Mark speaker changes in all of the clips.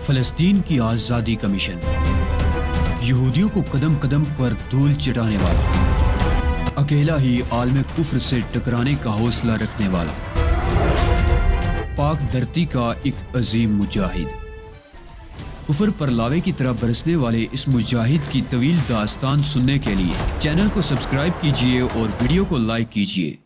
Speaker 1: फ़लस्तीन की आज़ादी का मिशन, यहूदियों को कदम कदम पर धूल चटाने वाला, अकेला ही आलम कुफ्र से टकराने का हौसला रखने वाला, पाक धरती का एक अजीम मुजाहिद। कुफर पर लावे की तरह बरसने वाले इस मुजाहिद की तवील दास्तान सुनने के लिए चैनल को सब्सक्राइब कीजिए और वीडियो को लाइक कीजिए।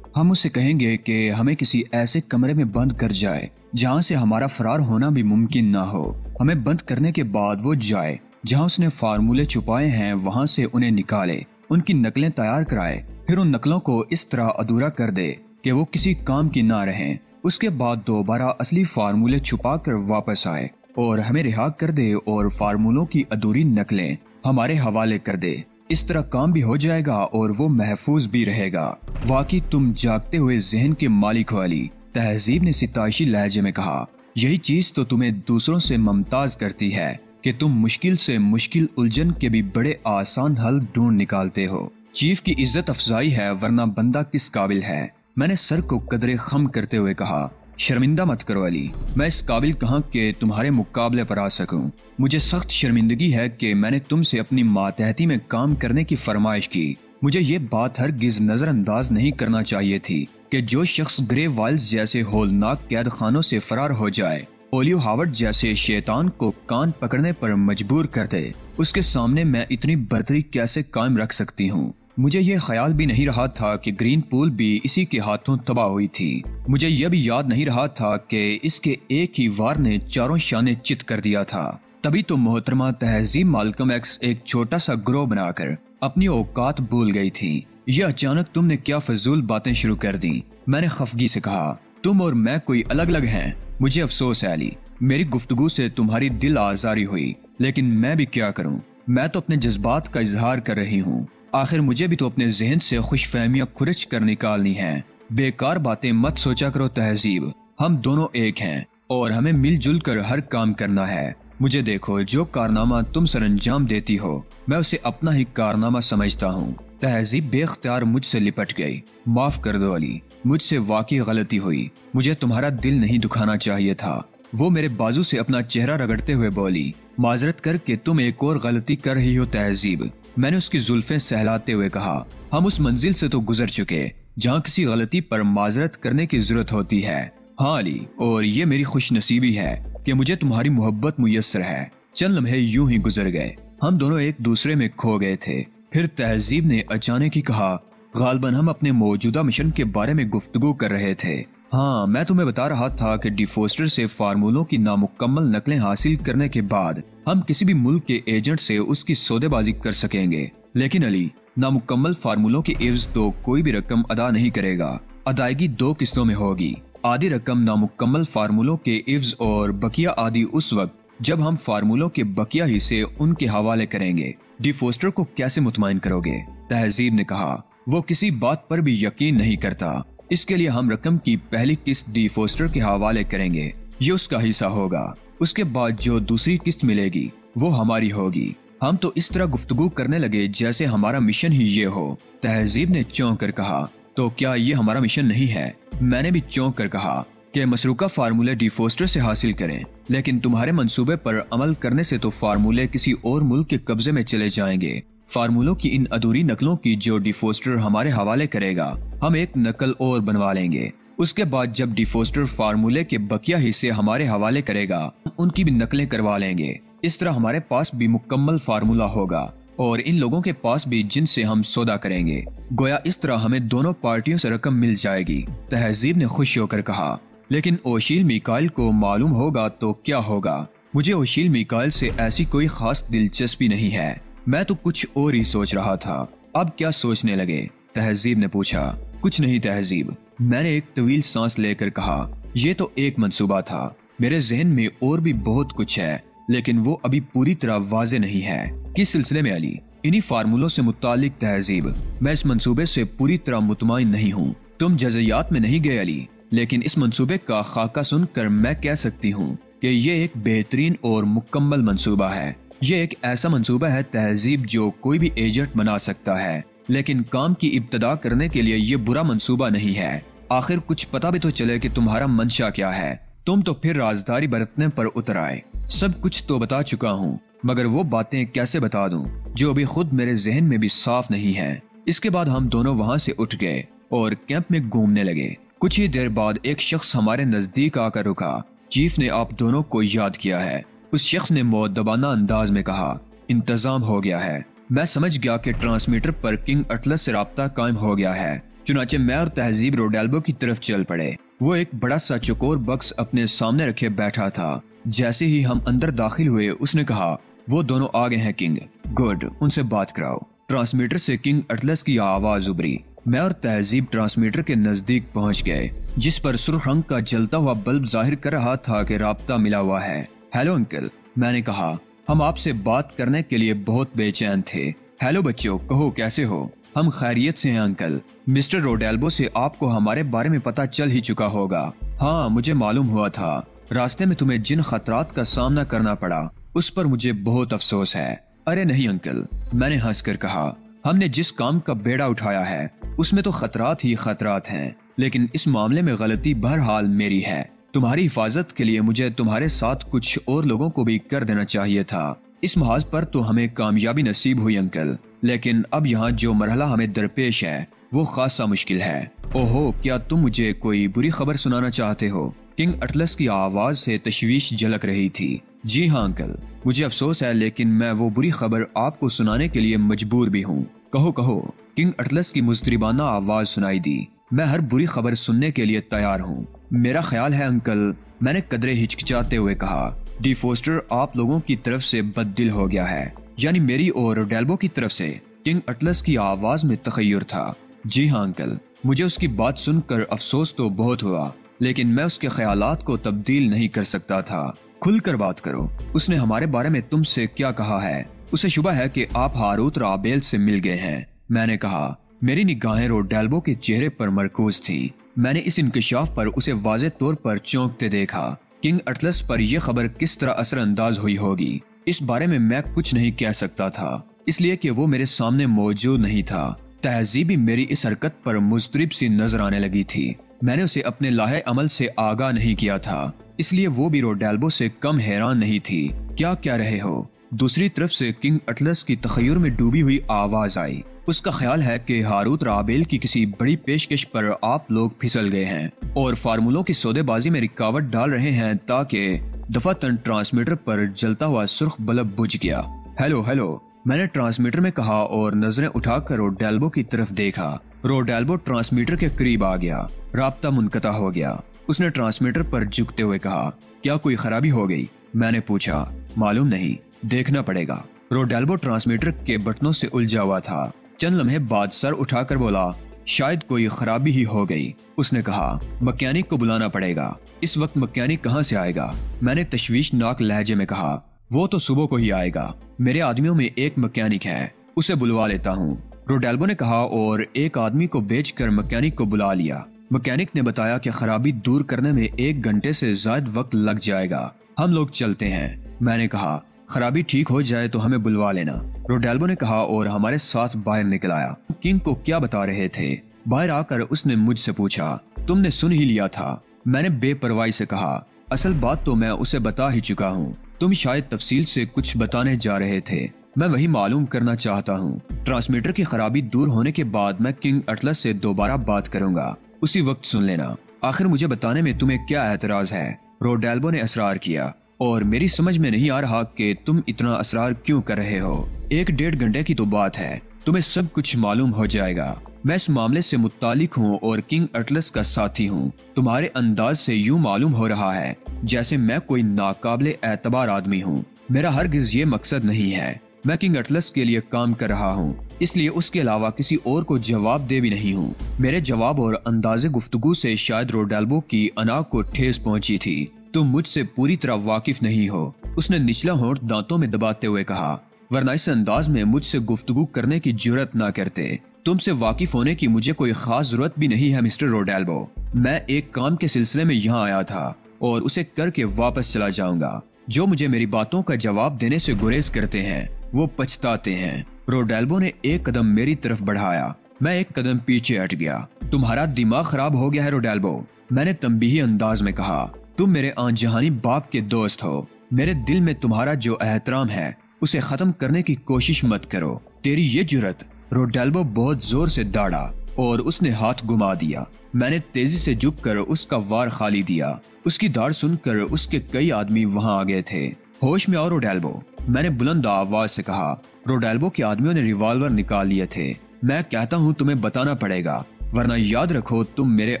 Speaker 1: हम उसे कहेंगे कि हमें किसी ऐसे कमरे में बंद कर जाए जहां से हमारा फरार होना भी मुमकिन ना हो। हमें बंद करने के बाद वो जाए जहां उसने फार्मूले छुपाए हैं, वहां से उन्हें निकाले, उनकी नकलें तैयार कराए, फिर उन नकलों को इस तरह अधूरा कर दे कि वो किसी काम की ना रहें। उसके बाद दोबारा असली फार्मूले छुपा कर वापस आए और हमें रिहा कर दे और फार्मूलों की अधूरी नकलें हमारे हवाले कर दे। इस तरह काम भी हो जाएगा और वो महफूज भी रहेगा। वाकई तुम जागते हुए जहन के मालिक वाली, तहजीब ने सिताइशी लहजे में कहा। यही चीज तो तुम्हें दूसरों से मुमताज करती है कि तुम मुश्किल से मुश्किल उलझन के भी बड़े आसान हल ढूंढ निकालते हो। चीफ की इज्जत अफजाई है, वरना बंदा किस काबिल है। मैंने सर को कदरे खम करते हुए कहा, शर्मिंदा मत करो अली, मैं इस काबिल कहाँ कि तुम्हारे मुकाबले पर आ सकूं। मुझे सख्त शर्मिंदगी है कि मैंने तुमसे अपनी मातहती में काम करने की फरमाइश की। मुझे ये बात हरगिज नजरअंदाज नहीं करना चाहिए थी कि जो शख्स ग्रे वाइल्स जैसे होलनाक कैद खानों से फरार हो जाए, ओलियो हावर्ड जैसे शैतान को कान पकड़ने पर मजबूर कर दे, उसके सामने मैं इतनी बर्तरी कैसे कायम रख सकती हूँ। मुझे ये ख्याल भी नहीं रहा था कि ग्रीन पूल भी इसी के हाथों तबाह हुई थी। मुझे यह भी याद नहीं रहा था कि इसके एक ही वार ने चारों शाने चित कर दिया था। तभी तो मोहतरमा तहजीब मालकम एक्स एक छोटा सा ग्रोह बनाकर अपनी औकात भूल गई थी। ये अचानक तुमने क्या फजूल बातें शुरू कर दी। मैंने खफगी से कहा, तुम और मैं कोई अलग अलग हैं। मुझे अफसोस है अली, मेरी गुफ्तगू से तुम्हारी दिल आजारी हुई, लेकिन मैं भी क्या करूँ। मैं तो अपने जज्बात का इजहार कर रही हूँ। आखिर मुझे भी तो अपने जहन से खुशफहमियां खुरच कर निकालनी हैं। बेकार बातें मत सोचा करो तहजीब, हम दोनों एक हैं और हमें मिलजुल कर हर काम करना है। मुझे देखो, जो कारनामा तुम सरंजाम देती हो मैं उसे अपना ही कारनामा समझता हूँ। तहजीब बेख्तियार मुझसे लिपट गई। माफ कर दो अली, मुझसे वाकई गलती हुई। मुझे तुम्हारा दिल नहीं दुखाना चाहिए था। वो मेरे बाजू से अपना चेहरा रगड़ते हुए बोली, माजरत करके तुम एक और गलती कर रही हो तहजीब। मैंने उसकी जुल्फें सहलाते हुए कहा, हम उस मंजिल से तो गुजर चुके जहाँ किसी गलती पर माजरत करने की जरूरत होती है। हाँ अली, और ये मेरी खुश नसीबी है कि मुझे तुम्हारी मोहब्बत मुयस्सर है। चंद लम्हे यूं ही गुजर गए, हम दोनों एक दूसरे में खो गए थे। फिर तहजीब ने अचानक ही कहा, गालबन हम अपने मौजूदा मिशन के बारे में गुफ्तगू कर रहे थे। हाँ, मैं तुम्हें बता रहा था कि डिफोस्टर से फार्मूलों की नामुकम्मल नकलें हासिल करने के बाद हम किसी भी मुल्क के एजेंट से उसकी सौदेबाजी कर सकेंगे। लेकिन अली, नामुकम्मल फार्मूलों की एवज तो कोई भी रकम अदा नहीं करेगा। अदायगी 2 किस्तों में होगी। आधी रकम नामुकम्मल फार्मूलों के एवज और बकिया आदि उस वक्त जब हम फार्मूलों के बकिया हिस्से उनके हवाले करेंगे। डिफोस्टर को कैसे मुतमईन करोगे? तहजीब ने कहा, वो किसी बात पर भी यकीन नहीं करता। इसके लिए हम रकम की पहली किस्त डिफोस्टर के हवाले करेंगे, ये उसका हिस्सा होगा। उसके बाद जो दूसरी किस्त मिलेगी वो हमारी होगी। हम तो इस तरह गुफ्तगू करने लगे जैसे हमारा मिशन ही ये हो। तहजीब ने चौंक कर कहा, तो क्या ये हमारा मिशन नहीं है? मैंने भी चौंक कर कहा कि मसरूका फार्मूले डिफोस्टर से हासिल करें, लेकिन तुम्हारे मंसूबे पर अमल करने से तो फार्मूले किसी और मुल्क के कब्जे में चले जाएंगे। फार्मूलों की इन अधूरी नकलों की जो डिफोस्टर हमारे हवाले करेगा, हम एक नकल और बनवा लेंगे। उसके बाद जब डिफोस्टर फार्मूले के बकिया हिस्से हमारे हवाले करेगा, हम उनकी भी नकलें करवा लेंगे। इस तरह हमारे पास भी मुकम्मल फार्मूला होगा और इन लोगों के पास भी, जिनसे हम सौदा करेंगे। गोया इस तरह हमें दोनों पार्टियों से रकम मिल जाएगी। तहजीब ने खुश होकर कहा, लेकिन ओशील मिकाइल को मालूम होगा तो क्या होगा? मुझे ओशील मिकाइल से ऐसी कोई खास दिलचस्पी नहीं है। मैं तो कुछ और ही सोच रहा था। अब क्या सोचने लगे? तहजीब ने पूछा। कुछ नहीं तहजीब, मैंने एक तवील सांस लेकर कहा, ये तो एक मंसूबा था। मेरे जहन में और भी बहुत कुछ है, लेकिन वो अभी पूरी तरह वाजे नहीं है। किस सिलसिले में अली? इन्हीं फार्मूलों से मुतालिक तहजीब। मैं इस मंसूबे से पूरी तरह मुतमईन नहीं हूँ। तुम जज़ियात में नहीं गए अली, लेकिन इस मंसूबे का खाका सुनकर मैं कह सकती हूँ कि ये एक बेहतरीन और मुकम्मल मंसूबा है। ये एक ऐसा मंसूबा है तहजीब जो कोई भी एजेंट बना सकता है, लेकिन काम की इब्तदा करने के लिए ये बुरा मंसूबा नहीं है। आखिर कुछ पता भी तो चले कि तुम्हारा मंशा क्या है। तुम तो फिर राजदारी बरतने पर उतर आए। सब कुछ तो बता चुका हूँ, मगर वो बातें कैसे बता दूं जो अभी खुद मेरे जहन में भी साफ नहीं है। इसके बाद हम दोनों वहाँ से उठ गए और कैंप में घूमने लगे। कुछ ही देर बाद एक शख्स हमारे नजदीक आकर रुका। चीफ ने आप दोनों को याद किया है। उस शख्स ने मुअद्दबाना अंदाज में कहा, इंतजाम हो गया है। मैं समझ गया कि ट्रांसमीटर पर किंग अटलस से राब्ता कायम हो गया है। चुनाचे मैं और तहजीब रोडेल्बो की तरफ चल पड़े। वो एक बड़ा सा चौकोर बक्स अपने सामने रखे बैठा था। जैसे ही हम अंदर दाखिल हुए उसने कहा, वो दोनों आ गए हैं किंग। गुड, उनसे बात कराओ। ट्रांसमीटर से किंग अटलस की आवाज उभरी। मैं और तहजीब ट्रांसमीटर के नजदीक पहुंच गए, जिस पर सुर्ख रंग का जलता हुआ बल्ब जाहिर कर रहा था कि राब्ता मिला हुआ है। हेलो अंकल, मैंने कहा, हम आपसे बात करने के लिए बहुत बेचैन थे। हेलो बच्चों, कहो कैसे हो? हम खैरियत से हैं अंकल। मिस्टर रोडेल्बो से आपको हमारे बारे में पता चल ही चुका होगा। हाँ, मुझे मालूम हुआ था। रास्ते में तुम्हें जिन खतरात का सामना करना पड़ा उस पर मुझे बहुत अफसोस है। अरे नहीं अंकल, मैंने हंसकर कहा, हमने जिस काम का बेड़ा उठाया है उसमें तो खतरात ही खतरात हैं, लेकिन इस मामले में गलती बहरहाल मेरी है। तुम्हारी हिफाजत के लिए मुझे तुम्हारे साथ कुछ और लोगों को भी कर देना चाहिए था। इस महाज पर तो हमें कामयाबी नसीब हुई अंकल, लेकिन अब यहाँ जो मरहला हमें दरपेश है वो खासा मुश्किल है। ओहो, क्या तुम मुझे कोई बुरी खबर सुनाना चाहते हो? किंग अटलस की आवाज से तशवीश झलक रही थी। जी हाँ अंकल, मुझे अफसोस है, लेकिन मैं वो बुरी खबर आपको सुनाने के लिए मजबूर भी हूँ। कहो कहो। किंग अटलस की मुजरिबाना आवाज सुनाई दी। मैं हर बुरी खबर सुनने के लिए तैयार हूँ। मेरा ख्याल है अंकल, मैंने कदरे हिचकिचाते हुए कहा, डी फोस्टर आप लोगों की तरफ से बददिल हो गया है, यानी मेरी और रोडेल्बो की तरफ से। किंग अटलस की आवाज में तखय्युर था। जी हाँ अंकल, मुझे उसकी बात सुनकर अफसोस तो बहुत हुआ, लेकिन मैं उसके ख्यालात को तब्दील नहीं कर सकता था। खुलकर बात करो, उसने हमारे बारे में तुमसे क्या कहा है? उसे शुबा है कि आप हारूत राबेल से मिल गए हैं, मैंने कहा। मेरी निगाहें रोडेल्बो के चेहरे पर मरकूज थी। मैंने इस इंकशाफ पर उसे वाज़े तौर पर चौंकते देखा। किंग अटलस पर यह खबर किस तरह असरअंदाज हुई होगी, इस बारे में मैं कुछ नहीं कह सकता था, इसलिए कि वो मेरे सामने मौजूद नहीं था। तहजीब भी मेरी इस हरकत पर मुस्तरिब सी नजर आने लगी थी। मैंने उसे अपने लाहे अमल से आगाह नहीं किया था, इसलिए वो भी रोडेल्बो से कम हैरान नहीं थी। क्या कह रहे हो? दूसरी तरफ से किंग अटलस की तखय्युर में डूबी हुई आवाज आई। उसका ख्याल है कि हारूत राबेल की किसी बड़ी पेशकश पर आप लोग फिसल गए हैं और फार्मूलों की सौदेबाजी में रुकावट डाल रहे हैं, ताकि दफातन ट्रांसमीटर पर जलता हुआ सुर्ख बल्ब बुझ गया। हेलो हेलो, मैंने ट्रांसमीटर में कहा और नजरें उठाकर रोडेल्बो की तरफ देखा। रोडेल्बो ट्रांसमीटर के करीब आ गया। राब्ता मुनक़ता हो गया। उसने ट्रांसमीटर पर झुकते हुए कहा, क्या कोई खराबी हो गई? मैंने पूछा। मालूम नहीं, देखना पड़ेगा। रोडेल्बो ट्रांसमीटर के बटनों से उलझा हुआ था। चंद लम्हे बाद सर उठाकर बोला, शायद कोई खराबी ही हो गई। उसने कहा, मैकेनिक को बुलाना पड़ेगा। इस वक्त मैकेनिक कहाँ से आएगा? मैंने तशवीशनाक लहजे में कहा, वो तो सुबह को ही आएगा। मेरे आदमियों में एक मैकेनिक है, उसे बुलवा लेता हूँ, रोडेल्बो ने कहा और एक आदमी को भेजकर मैकेनिक को बुला लिया। मैकेनिक ने बताया कि खराबी दूर करने में 1 घंटे से ज्यादा वक्त लग जाएगा। हम लोग चलते हैं, मैंने कहा। खराबी ठीक हो जाए तो हमें बुलवा लेना, रोडेल्बो ने कहा और हमारे साथ बाहर निकल आया। किंग को क्या बता रहे थे? बाहर आकर उसने मुझसे पूछा, तुमने सुन ही लिया था, मैंने बेपरवाही से कहा। असल बात तो मैं उसे बता ही चुका हूँ, तुम शायद तफसील से कुछ बताने जा रहे थे, मैं वही मालूम करना चाहता हूँ। ट्रांसमीटर की खराबी दूर होने के बाद मैं किंग अटलस से दोबारा बात करूंगा, उसी वक्त सुन लेना। आखिर मुझे बताने में तुम्हें क्या एतराज है? रोडेल्बो ने असरार किया। और मेरी समझ में नहीं आ रहा कि तुम इतना असरार क्यों कर रहे हो। 1-1.5 घंटे की तो बात है, तुम्हें सब कुछ मालूम हो जाएगा। मैं इस मामले से मुत्तालिक हूँ और किंग अटलस का साथी हूँ। तुम्हारे अंदाज से यूं मालूम हो रहा है जैसे मैं कोई नाकाबिले एतबार आदमी हूँ। मेरा हरगिज ये मकसद नहीं है। मैं किंग अटलस के लिए काम कर रहा हूँ, इसलिए उसके अलावा किसी और को जवाब दे भी नहीं हूँ। मेरे जवाब और अंदाजे गुफ्तगू से शायद रोडेल्बो की अना को ठेस पहुंची थी। तुम मुझसे पूरी तरह वाकिफ नहीं हो, उसने निचला होंठ दांतों में दबाते हुए कहा, वरना इस अंदाज में मुझसे गुफ्तगू करने की जुर्रत ना करते। तुमसे वाकिफ होने की मुझे कोई खास जरूरत भी नहीं है मिस्टर रोडेल्बो। मैं एक काम के सिलसिले में यहाँ आया था और उसे करके वापस चला जाऊंगा। जो मुझे मेरी बातों का जवाब देने से गुरेज करते हैं वो पछताते हैं। रोडेल्बो ने एक कदम मेरी तरफ बढ़ाया, मैं एक कदम पीछे हट गया। तुम्हारा दिमाग खराब हो गया है रोडेल्बो, मैंने तंबीही अंदाज में कहा। तुम मेरे आनजहानी बाप के दोस्त हो। मेरे दिल में तुम्हारा जो एहतराम है उसे खत्म करने की कोशिश मत करो। तेरी ये जुर्रत। रोडेल्बो बहुत जोर से दौड़ा और उसने हाथ घुमा दिया। मैंने तेजी से झुककर उसका वार खाली दिया। उसकी दाड़ सुनकर उसके कई आदमी वहां आ गए थे। होश में आओ रोडेल्बो, मैंने बुलंद आवाज से कहा। रोडेल्बो के आदमियों ने रिवॉल्वर निकाल लिए थे। मैं कहता हूँ तुम्हें बताना पड़ेगा, वरना याद रखो तुम मेरे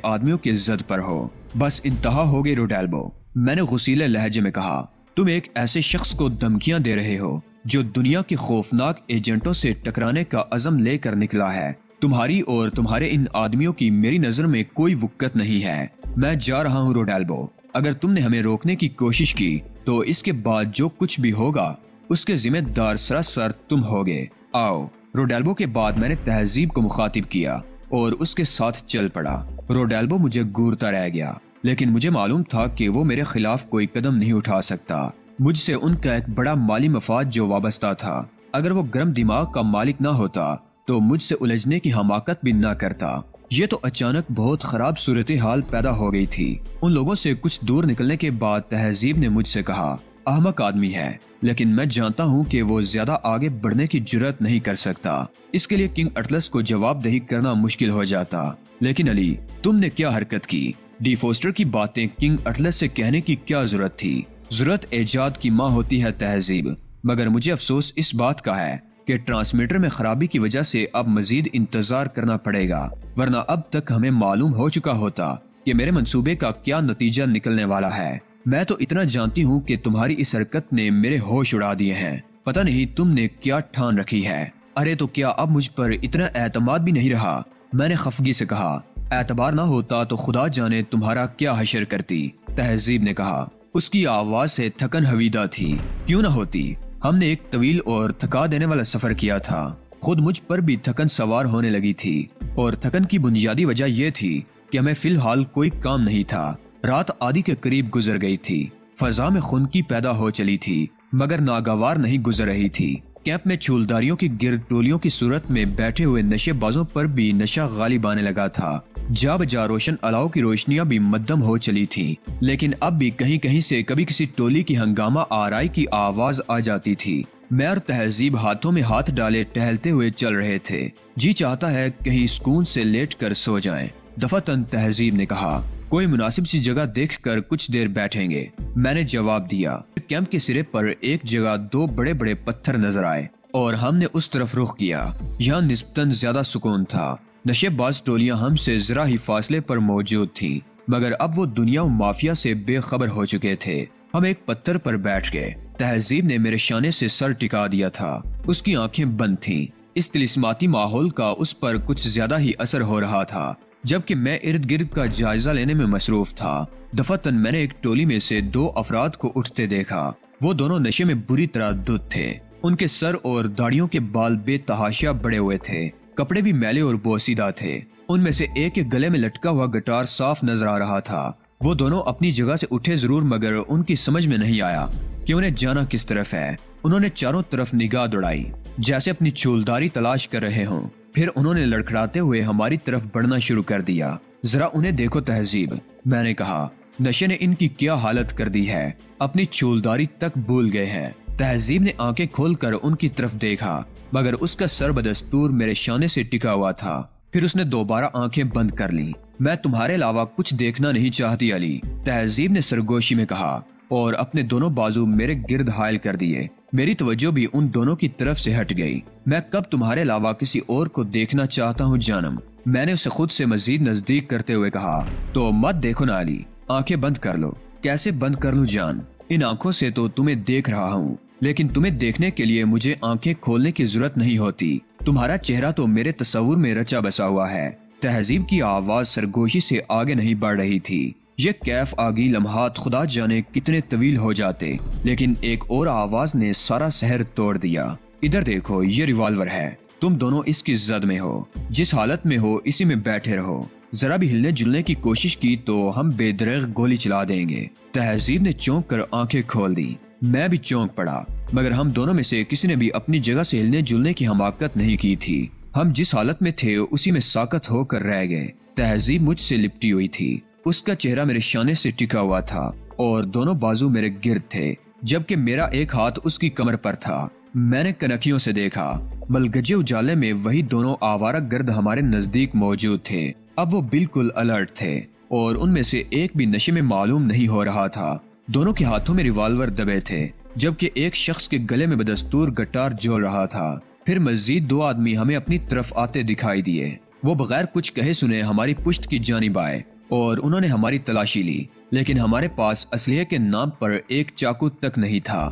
Speaker 1: आदमियों के जद पर हो। बस इंतहा हो गई रोडेल्बो, मैंने गुस्सीले लहजे में कहा। तुम एक ऐसे शख्स को धमकियां दे रहे हो जो दुनिया के खौफनाक एजेंटों से टकराने का अज़म लेकर निकला है। तुम्हारी और तुम्हारे इन आदमियों की मेरी नजर में कोई वुक्कत नहीं है। मैं जा रहा हूँ रोडेल्बो। अगर तुमने हमें रोकने की कोशिश की तो इसके बाद जो कुछ भी होगा उसके जिम्मेदार सरासर तुम होगे। आओ। रोडेल्बो के बाद मैंने तहजीब को मुखातिब किया और उसके साथ चल पड़ा। रोडेल्बो मुझे घूरता रह गया, लेकिन मुझे मालूम था कि वो मेरे खिलाफ कोई कदम नहीं उठा सकता। मुझसे उनका एक बड़ा माली मफाद जो वाबस्ता था। अगर वो गर्म दिमाग का मालिक ना होता तो मुझसे उलझने की हमाकत भी ना करता। ये तो अचानक बहुत खराब सूरत हाल पैदा हो गई थी। उन लोगों से कुछ दूर निकलने के बाद तहजीब ने मुझसे कहा, अहमक आदमी है, लेकिन मैं जानता हूँ कि वो ज्यादा आगे बढ़ने की जुर्रत नहीं कर सकता। इसके लिए किंग अटलस को जवाबदेही करना मुश्किल हो जाता। लेकिन अली, तुमने क्या हरकत की? डी फोस्टर की बातें किंग अटलस से कहने की क्या जरूरत थी? जरूरत एजाद की माँ होती है तहजीब। मगर मुझे अफसोस इस बात का है कि ट्रांसमीटर में खराबी की वजह से अब मजीद इंतजार करना पड़ेगा, वरना अब तक हमें मालूम हो चुका होता कि मेरे मंसूबे का क्या नतीजा निकलने वाला है। मैं तो इतना जानती हूँ कि तुम्हारी इस हरकत ने मेरे होश उड़ा दिए हैं। पता नहीं तुमने क्या ठान रखी है। अरे तो क्या अब मुझ पर इतना एतमाद भी नहीं रहा? मैंने खफगी से कहा। एतबार ना होता तो खुदा जाने तुम्हारा क्या हशर करती, तहजीब ने कहा। उसकी आवाज से थकन हवीदा थी। क्यों ना होती, हमने एक तवील और थका देने वाला सफर किया था। खुद मुझ पर भी थकन सवार होने लगी थी और थकन की बुनियादी वजह यह थी कि हमें फिलहाल कोई काम नहीं था। रात आधी के करीब गुजर गई थी। फजा में खुनकी पैदा हो चली थी, मगर नागवार नहीं गुजर रही थी। कैंप में छूलदारियों की गिरद टोलियों की सूरत में बैठे हुए नशेबाजों पर भी नशा गालिब आने लगा था। जा बजा रोशन अलाव की रोशनियां भी मध्यम हो चली थी, लेकिन अब भी कहीं कहीं से कभी किसी टोली की हंगामा आराई की आवाज आ जाती थी। मैं और तहजीब हाथों में हाथ डाले टहलते हुए चल रहे थे। जी चाहता है कहीं सुकून से लेटकर सो जाएं। दफातन तहजीब ने कहा, कोई मुनासिब सी जगह देखकर कुछ देर बैठेंगे। मैंने जवाब दिया। कैंप के सिरे पर एक जगह दो बड़े बड़े पत्थर नजर आए और हमने उस तरफ रुख किया। यहाँ निस्बतन ज्यादा सुकून था। नशेबाज टोलियां हमसे जरा ही फासले पर मौजूद थीं, मगर अब वो दुनिया माफिया से बेखबर हो चुके थे। हम एक पत्थर पर बैठ गए। तहजीब ने मेरे शाने से सर टिका दिया था। उसकी आंखें बंद थीं। इस तिलिस्माती माहौल का उस पर कुछ ज्यादा ही असर हो रहा था, जबकि मैं इर्द गिर्द का जायजा लेने में मसरूफ था। दफातन मैंने एक टोली में से दो अफराद को उठते देखा। वो दोनों नशे में बुरी तरह धुत थे। उनके सर और दाढ़ियों के बाल बेतहाशा बड़े हुए थे। कपड़े भी मैले और बोसीदा थे। उनमें से एक के गले में लटका हुआ गिटार साफ नजर आ रहा था। वो दोनों अपनी जगह से उठे जरूर, मगर उनकी समझ में नहीं आया कि उन्हें जाना किस तरफ है। उन्होंने चारों तरफ निगाह दौड़ाई, जैसे अपनी छूलदारी तलाश कर रहे हों। फिर उन्होंने लड़खड़ाते हुए हमारी तरफ बढ़ना शुरू कर दिया। जरा उन्हें देखो तहजीब, मैंने कहा। नशे ने इनकी क्या हालत कर दी है, अपनी छूलदारी तक भूल गए हैं। तहजीब ने आंखें खोलकर उनकी तरफ देखा, मगर उसका सर बदस्तूर मेरे शाने से टिका हुआ था। फिर उसने दोबारा आंखें बंद कर ली। मैं तुम्हारे अलावा कुछ देखना नहीं चाहती अली, तहजीब ने सरगोशी में कहा और अपने दोनों बाजू मेरे गिर्द हायल कर दिए। मेरी तवज्जो भी उन दोनों की तरफ से हट गई। मैं कब तुम्हारे अलावा किसी और को देखना चाहता हूँ जानम, मैंने उसे खुद से मजीद नजदीक करते हुए कहा। तो मत देखो ना अली, आंखें बंद कर लो। कैसे बंद कर लूं जान? इन आंखों से तो तुम्हें देख रहा हूँ, लेकिन तुम्हें देखने के लिए मुझे आंखें खोलने की जरूरत नहीं होती। तुम्हारा चेहरा तो मेरे तस्वुर में रचा बसा हुआ है। तहजीब की आवाज सरगोशी से आगे नहीं बढ़ रही थी। ये कैफ आगी लम्हात खुदा जाने कितने तवील हो जाते, लेकिन एक और आवाज ने सारा शहर तोड़ दिया। इधर देखो, ये रिवॉल्वर है। तुम दोनों इसकी जद में हो। जिस हालत में हो इसी में बैठे रहो। जरा भी हिलने जुलने की कोशिश की तो हम बेदरग गोली चला देंगे। तहजीब ने चौंक कर आंखें खोल दी। मैं भी चौंक पड़ा, मगर हम दोनों में से किसी ने भी अपनी जगह से हिलने जुलने की हमाकत नहीं की थी। हम जिस हालत में थे उसी में साकत होकर रह गए। तहजीब मुझसे लिपटी हुई थी। उसका चेहरा मेरे शाने से टिका हुआ था और दोनों बाजू मेरे गिर्द थे, जबकि मेरा एक हाथ उसकी कमर पर था। मैंने कनखियों से देखा, बलगजे उजाले में वही दोनों आवारा गर्द हमारे नजदीक मौजूद थे। अब वो बिल्कुल अलर्ट थे और उनमें से एक भी नशे में मालूम नहीं हो रहा था। दोनों के हाथों में रिवॉल्वर दबे थे, जबकि एक शख्स के गले में बदस्तूर गटार झोल रहा था। फिर मजीद 2 आदमी हमें अपनी तरफ आते दिखाई दिए। वो बगैर कुछ कहे सुने हमारी पुश्त की जानिब आए और उन्होंने हमारी तलाशी ली, लेकिन हमारे पास असलहे के नाम पर एक चाकू तक नहीं था।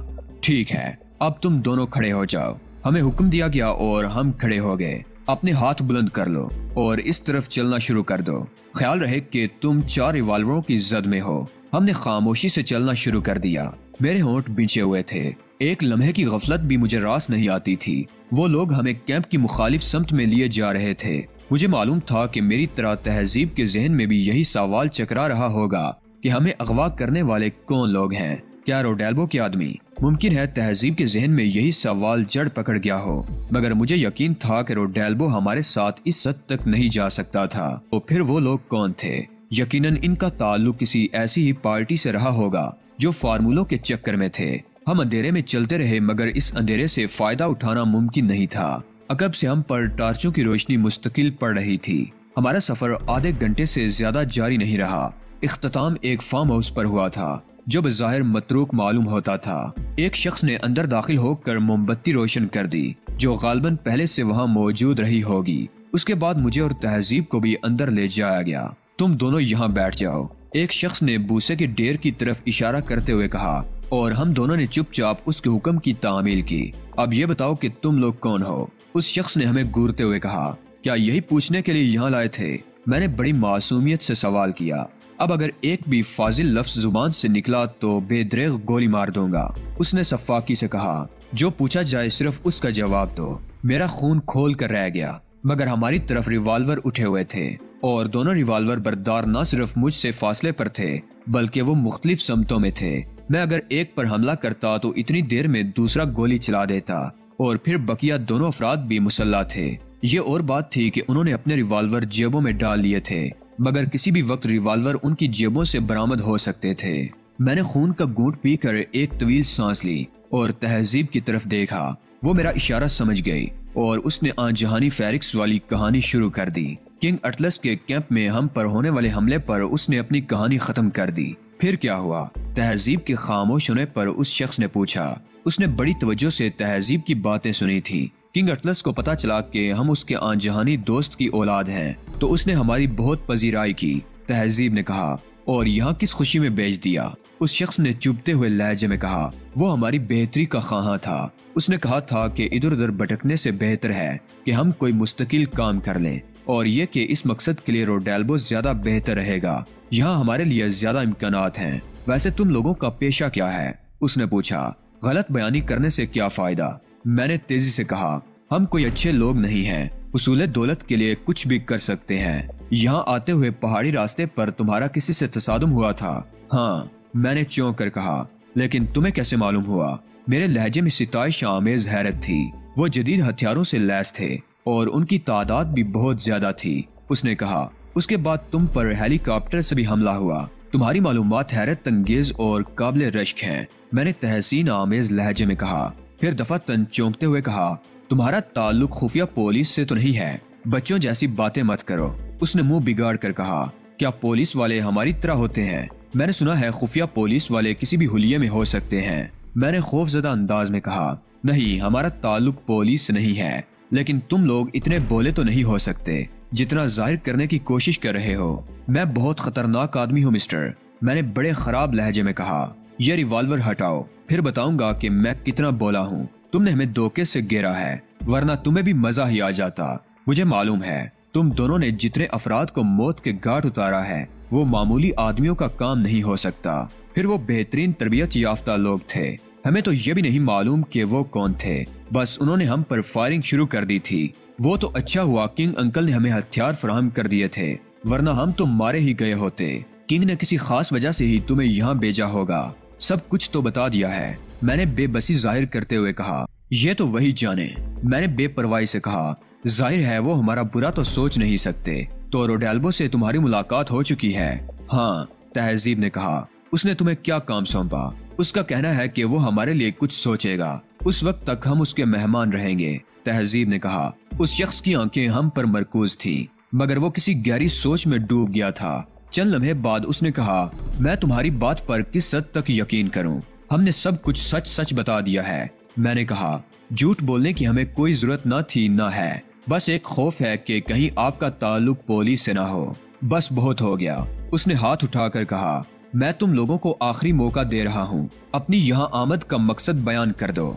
Speaker 1: ठीक है, अब तुम दोनों खड़े हो जाओ, हमें हुक्म दिया गया और हम खड़े हो गए। अपने हाथ बुलंद कर लो और इस तरफ चलना शुरू कर दो। ख्याल रहे कि तुम 4 रिवॉल्वरों की जद में हो। हमने खामोशी से चलना शुरू कर दिया। मेरे होंठ बिछे हुए थे। एक लम्हे की गफलत भी मुझे रास नहीं आती थी। वो लोग हमें कैंप की मुखालिफ समत में लिए जा रहे थे। मुझे मालूम था कि मेरी तरह तहजीब के जहन में भी यही सवाल चकरा रहा होगा कि हमें अगवा करने वाले कौन लोग हैं। क्या रोडेल्बो के आदमी? मुमकिन है तहजीब के जहन में यही सवाल जड़ पकड़ गया हो, मगर मुझे यकीन था कि रोडेल्बो हमारे साथ इस हद तक नहीं जा सकता था। तो फिर वो लोग कौन थे? यकीनन इनका ताल्लुक किसी ऐसी ही पार्टी से रहा होगा जो फार्मूलों के चक्कर में थे। हम अंधेरे में चलते रहे, मगर इस अंधेरे से फायदा उठाना मुमकिन नहीं था। अकब से हम पर टार्चों की रोशनी मुस्तकिल पड़ रही थी। हमारा सफर आधे घंटे से ज्यादा जारी नहीं रहा। इख्तिताम एक फार्म हाउस पर हुआ था जो बज़ाहिर मतरूक मालूम होता था। एक शख्स ने अंदर दाखिल होकर मोमबत्ती रोशन कर दी, जो गालबन पहले से वहाँ मौजूद रही होगी। उसके बाद मुझे और तहजीब को भी अंदर ले जाया गया। तुम दोनों यहाँ बैठ जाओ, एक शख्स ने भूसे के ढेर की तरफ इशारा करते हुए कहा, और हम दोनों ने चुपचाप उसके हुक्म की तामील की। अब ये बताओ कि तुम लोग कौन हो? उस शख्स ने हमें घूरते हुए कहा। क्या यही पूछने के लिए यहाँ लाए थे? मैंने बड़ी मासूमियत से सवाल किया। अब अगर एक भी फाजिल लफ्ज जुबान से निकला तो बेदरेग गोली मार दूंगा। उसने सफाकी से कहा, जो पूछा जाए सिर्फ उसका जवाब दो। मेरा खून खोल कर रह गया, मगर हमारी तरफ रिवॉल्वर उठे हुए थे और दोनों रिवॉल्वर बरदार न सिर्फ मुझसे फासले पर थे, बल्कि वो मुख्तलिफ समतों में थे। मैं अगर एक पर हमला करता तो इतनी देर में दूसरा गोली चला देता, और फिर बकिया दोनों अफराद भी मुसल्ला थे। ये और बात थी कि उन्होंने अपने रिवॉल्वर जेबों में डाल लिए थे, मगर किसी भी वक्त रिवॉल्वर उनकी जेबों से बरामद हो सकते थे। मैंने खून का घूंट पीकर एक तवील सांस ली और तहजीब की तरफ देखा। वो मेरा इशारा समझ गई और उसने आजहानी फेरिक्स वाली कहानी शुरू कर दी। किंग अटलस के कैंप में हम पर होने वाले हमले पर उसने अपनी कहानी खत्म कर दी। फिर क्या हुआ? तहजीब के खामोश होने पर उस शख्स ने पूछा। उसने बड़ी तवज्जो से तहजीब की बातें सुनी थी। किंग अटलस को पता चला कि हम उसके आनजहानी दोस्त की औलाद हैं, तो उसने हमारी बहुत पजीराई की। तहजीब ने कहा, और यहाँ किस खुशी में भेज दिया? उस शख्स ने चुभते हुए लहजे में कहा, वो हमारी बेहतरी का ख्वाह था। उसने कहा था कि इधर उधर भटकने से बेहतर है कि हम कोई मुस्तकिल काम कर लें, और ये कि इस मकसद के लिए रोडेल्बो ज्यादा बेहतर रहेगा। यहाँ हमारे लिए ज्यादा इम्कानात हैं। वैसे तुम लोगों का पेशा क्या है? उसने पूछा। गलत बयानी करने से क्या फायदा? मैंने तेजी से कहा, हम कोई अच्छे लोग नहीं हैं, उसूले दौलत के लिए कुछ भी कर सकते हैं। यहाँ आते हुए पहाड़ी रास्ते पर तुम्हारा किसी से तसादुम हुआ था? हाँ, मैंने चौंक कर कहा। लेकिन तुम्हें कैसे मालूम हुआ? मेरे लहजे में सिताइश आमेज हैरत थी। वो जदीद हथियारों से लैस थे और उनकी तादाद भी बहुत ज्यादा थी। उसने कहा, उसके बाद तुम पर हेलीकॉप्टर से भी हमला हुआ। तुम्हारी मालूमात हैरत अंगेज और काबिल रश्क हैं। मैंने तहसीन आमेज लहजे में कहा। फिर दफातन चौंकते हुए कहा, तुम्हारा ताल्लुक खुफिया पुलिस से तो नहीं है? बच्चों जैसी बातें मत करो। उसने मुंह बिगाड़ कर कहा, क्या पुलिस वाले हमारी तरह होते हैं? मैंने सुना है खुफिया पुलिस वाले किसी भी हुलिये में हो सकते हैं। मैंने खौफजदा अंदाज में कहा, नहीं, हमारा ताल्लुक पुलिस से नहीं है, लेकिन तुम लोग इतने बोले तो नहीं हो सकते जितना जाहिर करने की कोशिश कर रहे हो। मैं बहुत खतरनाक आदमी हूँ मिस्टर, मैंने बड़े खराब लहजे में कहा। यह रिवॉल्वर हटाओ, फिर बताऊंगा कि मैं कितना बोला हूँ। तुमने हमें धोखे से घेरा है, वरना तुम्हें भी मजा ही आ जाता। मुझे मालूम है तुम दोनों ने जितने अफराद को मौत के घाट उतारा है, वो मामूली आदमियों का काम नहीं हो सकता। फिर वो बेहतरीन तरबियत याफ्ता लोग थे। हमें तो ये भी नहीं मालूम कि वो कौन थे, बस उन्होंने हम पर फायरिंग शुरू कर दी थी। वो तो अच्छा हुआ किंग अंकल ने हमें हथियार फराहम कर दिए थे, वरना हम तो मारे ही गए होते। किंग ने किसी खास वजह से ही तुम्हें यहाँ भेजा होगा। सब कुछ तो बता दिया है, मैंने बेबसी जाहिर करते हुए कहा। ये तो वही जाने, मैंने बेपरवाही से कहा। जाहिर है वो हमारा बुरा तो सोच नहीं सकते, तो रोडेल्बो से तुम्हारी मुलाकात हो चुकी है। हाँ, तहजीब ने कहा। उसने तुम्हें क्या काम सौंपा? उसका कहना है कि वो हमारे लिए कुछ सोचेगा। उस वक्त तक हम उसके मेहमान रहेंगे। तहजीब ने कहा। उस शख्स की आंखें हम पर मरकूज थी, मगर वो किसी गहरी सोच में डूब गया था। चंद लम्हे बाद उसने कहा, मैं तुम्हारी बात पर किस हद तक यकीन करूं? हमने सब कुछ सच सच बता दिया है। मैंने कहा, झूठ बोलने की हमें कोई जरूरत न थी न है, बस एक खौफ है कि कहीं आपका ताल्लुक पुलिस से ना हो। बस बहुत हो गया। उसने हाथ उठाकर कहा, मैं तुम लोगों को आखिरी मौका दे रहा हूँ, अपनी यहाँ आमद का मकसद बयान कर दो।